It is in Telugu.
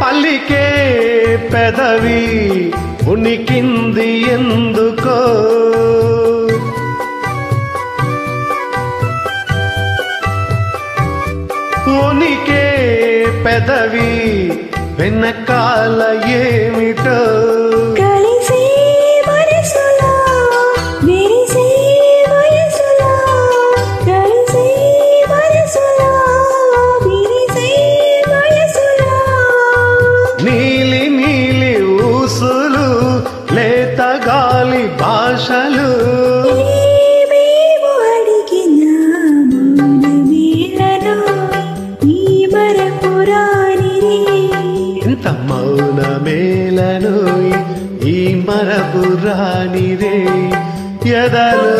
పలికే పెదవి ఉనికింది ఎందుకో ఉనికే పెదవి వెనకాల ఏమిటో నీలి నీలి ఊసులు లేత గాలి భాషలు ఇంత మౌన మేలను ఈ మరపురాని రే ఎదలో